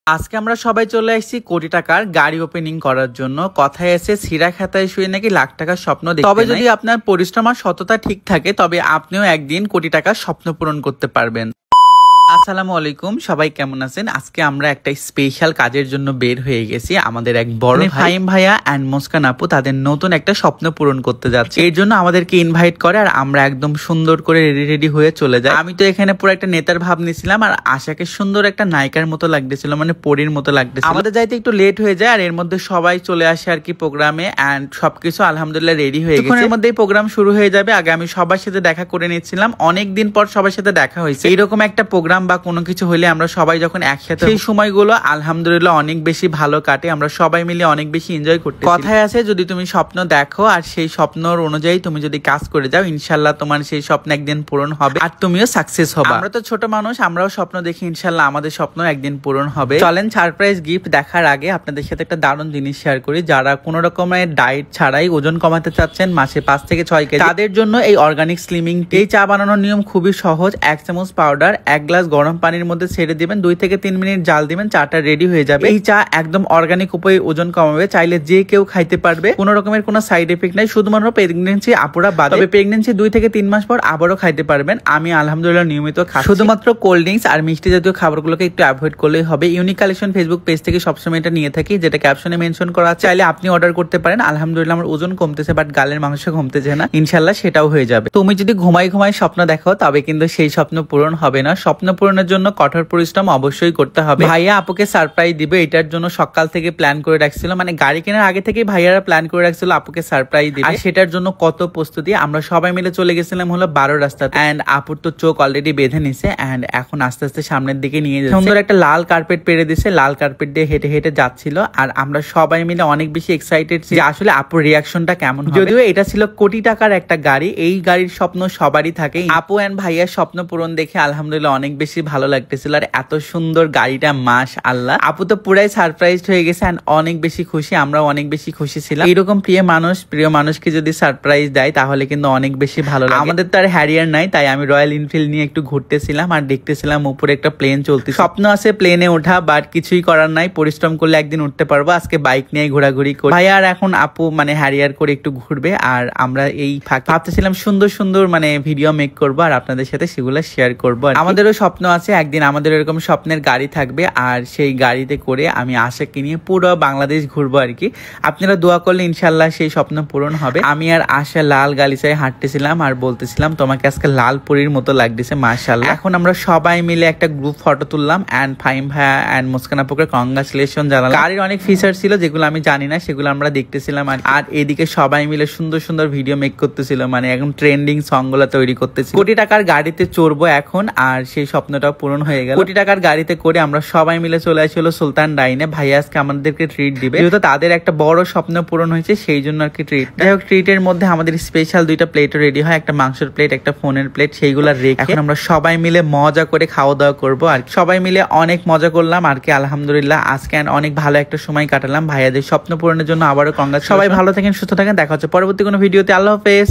আজকে আমরা সবাই চলে আসছি কোটি টাকার গাড়ি ওপেনিং করার জন্য। কথায় আছে ছিঁড়া খাতায় শুয়ে নাকি লাখ টাকার স্বপ্ন দেখতে। তবে যদি আপনার পরিশ্রম আর সততা ঠিক থাকে তবে আপনিও একদিন কোটি টাকার স্বপ্ন পূরণ করতে পারবেন। আসসালামু আলাইকুম, সবাই কেমন আছেন? আজকে আমরা একটা স্পেশাল কাজের জন্য বের হয়ে গেছি। আমাদের এক বড় ফাহিম ভাইয়া এন্ড মুস্কান আপু তাদের নতুন একটা স্বপ্ন পূরণ করতে যাচ্ছে। এর জন্য আমাদেরকে ইনভাইট করে আর আমরা একদম সুন্দর করে রেডি হয়ে চলে যাই। আমি তো এখানে পুরো একটা নেতার ভাব নিছিলাম আর আশাকে সুন্দর একটা নায়িকার মতো লাগতেছিল, মানে পরীর মতো লাগতেছিল। আমাদের যাইতে একটু লেট হয়ে যায় আর এর মধ্যে সবাই চলে আসে আর কি প্রোগ্রামে এন্ড সবকিছু আলহামদুলিল্লাহ রেডি হয়ে গেছে। এর মধ্যেই প্রোগ্রাম শুরু হয়ে যাবে। আগে আমি সবার সাথে দেখা করে নিচ্ছিলাম, অনেকদিন পর সবার সাথে দেখা হয়েছে। এইরকম একটা প্রোগ্রাম বা কোনো কিছু হলে আমরা সবাই যখন একসাথে, সেই সময়গুলো আলহামদুলিল্লাহ অনেক বেশি ভালো কাটে। আমরা সবাই মিলে অনেক বেশি এনজয় করতে। কথায় আছে যদি তুমি স্বপ্ন দেখো আর সেই স্বপ্নর অনুযায়ী তুমি যদি কাজ করে যাও, ইনশাল্লাহ তোমার সেই স্বপ্ন একদিন পূরণ হবে আর তুমিও সাকসেস হবে। আমরা তো ছোট মানুষ, আমরাও স্বপ্ন দেখি, ইনশাল্লাহ আমাদের স্বপ্ন একদিন পূরণ হবে। চলেন সারপ্রাইজ গিফট দেখার আগে আপনাদের সাথে একটা দারুণ জিনিস শেয়ার করি। যারা কোনো রকমের ডায়েট ছাড়াই ওজন কমাতে চাচ্ছেন মাসে 5 থেকে 6 কেজি, তাদের জন্য এই অর্গানিক স্লিমিং টি। এই চা বানানোর নিয়ম খুবই সহজ। 1 চামচ পাউডার 1 গ্লাস গরম পানির মধ্যে ছেড়ে দিবেন, 2 থেকে 3 মিনিট জাল দিবেন, চাটা রেডি হয়ে যাবে। এই চা একদম অর্গানিক উপায়ে ওজন কমাবে, চাইলে যে কেউ খাইতে পারবে, কোনো রকমের কোনো সাইড এফেক্ট নাই, শুধুমাত্র প্রেগন্যান্সি আপুরা বাদে। তবে প্রেগন্যান্সি 2 থেকে 3 মাস পর আবারও খাইতে পারবেন। আমি আলহামদুলিল্লাহ নিয়মিত খাচ্ছি। শুধুমাত্র কোল্ড ড্রিঙ্কস আর মিষ্টি জাতীয় খাবারগুলোকে একটু অ্যাভয়েড করলেই হবে। ইউনিক কালেকশন ফেসবুক পেজ থেকে সবসময় এটা নিয়ে থাকি, যেটা ক্যাপশনে মেনশন করা আছে, চাইলে আপনি অর্ডার করতে পারেন। আলহামদুলিল্লাহ আমার ওজন কমতেছে বাট গালের মাংস কমতেছে না, ইনশাল্লাহ সেটাও হয়ে যাবে। তুমি যদি ঘুমাই স্বপ্ন দেখো তবে কিন্তু সেই স্বপ্ন পূরণ হবে না। স্বপ্ন পূরণের জন্য কঠোর পরিশ্রম অবশ্যই করতে হবে। ভাইয়া আপুকে সারপ্রাইজ দিবে, এটার জন্য সকাল থেকে প্ল্যান করে রাখছিল, মানে গাড়ি কেনার আগে থেকে ভাইয়ারা প্ল্যান করে রাখছিল আপুকে সারপ্রাইজ দিবে। আর সেটার জন্য কত প্রস্তুতি। আমরা সবাই মিলে চলে গেছিলাম হলো 12 রাস্তা এন্ড আপুর তো চোখ অলরেডি বেঁধে নিছে এন্ড এখন আস্তে আস্তে সামনের দিকে নিয়ে যাচ্ছে। সুন্দর একটা লাল কার্পেট পেরে দিছে, লাল কার্পেট দিয়ে হেঁটে হেঁটে যাচ্ছিল আর আমরা সবাই মিলে অনেক বেশি এক্সাইটেড যে আসলে আপুর রিয়াকশনটা কেমন হবে। যদিও এটা ছিল কোটি টাকার একটা গাড়ি, এই গাড়ির স্বপ্ন সবারই থাকে। আপু এন্ড ভাইয়ার স্বপ্ন পূরণ দেখে আলহামদুলিল্লাহ অনেক বেশি ভালো লাগতেছিল। আর এত সুন্দর গাড়িটা, মাশআল্লাহ। আপু তো পুরাই সারপ্রাইজড হয়ে গেছে এন্ড অনেক বেশি খুশি, আমরাও অনেক বেশি খুশি ছিলাম। এইরকম প্রিয় মানুষকে যদি সারপ্রাইজ দেয় তাহলে কিন্তু অনেক বেশি ভালো লাগে। আমাদের তো আর হ্যারিয়ার নাই, তাই আমি রয়্যাল এনফিল্ড নিয়ে একটু ঘুরতেছিলাম আর দেখতেছিলাম উপরে একটা প্লেন চলতে। স্বপ্ন আছে প্লেনে ওঠা, বাট কিছুই করার নাই, পরিশ্রম করলে একদিন উঠতে পারবো। আজকে বাইক নিয়ে ঘোরাঘুরি করি। ভাই আর এখন আপু মানে হ্যারিয়ার করে একটু ঘুরবে আর আমরা এই ভাবতেছিলাম সুন্দর সুন্দর মানে ভিডিও মেক করবো আর আপনাদের সাথে সেগুলো শেয়ার করবো। আমাদেরও স্বপ্ন আছে একদিন আমাদের এরকম স্বপ্নের গাড়ি থাকবে আর সেই গাড়িতে করে আমি আশাকে নিয়ে পুরো বাংলাদেশ ঘুরবো আর কি। আপনারা দোয়া করলে ইনশাল্লাহ সেই স্বপ্ন পূরণ হবে। আমি আর আশা লাল গালিচায় হাঁটতেছিলাম আর বলতেছিলাম তোমাকে আজকে লাল পরীর মতো লাগতেছে, মাশাআল্লাহ। এখন আমরা সবাই মিলে একটা গ্রুপ ফটো তুললাম এন্ড ফাহিম ভাইয়া এন্ড মুস্কান আপুকে কংগ্রাচুলেশন জানালাম। গাড়ির অনেক ফিচার ছিল যেগুলো আমি জানি না, সেগুলো আমরা দেখতেছিলাম আর এদিকে সবাই মিলে সুন্দর সুন্দর ভিডিও মেক করতেছিল, মানে এখন ট্রেন্ডিং সং গুলো তৈরি করতেছিল। কোটি টাকার গাড়িতে চড়বো এখন আর সেই স্বপ্নটাও পূরণ হয়ে গেল। কোটি টাকার গাড়িতে করে আমরা সবাই মিলে চলে আসছিল সুলতান ডাইনে। ভাইয়া আজকে আমাদেরকে ট্রিট দিবে, যেহেতু তাদের একটা বড় স্বপ্ন পূরণ হয়েছে সেই জন্য আর কি ট্রিট। যাই হোক, ট্রিটের মধ্যে আমাদের স্পেশাল 2টা প্লেটও রেডি হয়, একটা মাংসের প্লেট একটা ফোনের প্লেট, সেইগুলো রেখে এখন আমরা সবাই মিলে মজা করে খাওয়া দাওয়া করবো আর সবাই মিলে অনেক মজা করলাম আর কি। আলহামদুলিল্লাহ আজকে অনেক ভালো একটা সময় কাটালাম। ভাইয়াদের স্বপ্ন পূরণের জন্য আবারও কংগ্রাচুলেশন। সবাই ভালো থাকেন, সুস্থ থাকেন, দেখা হচ্ছে পরবর্তী কোনো ভিডিওতে। আল্লাহ হাফেজ।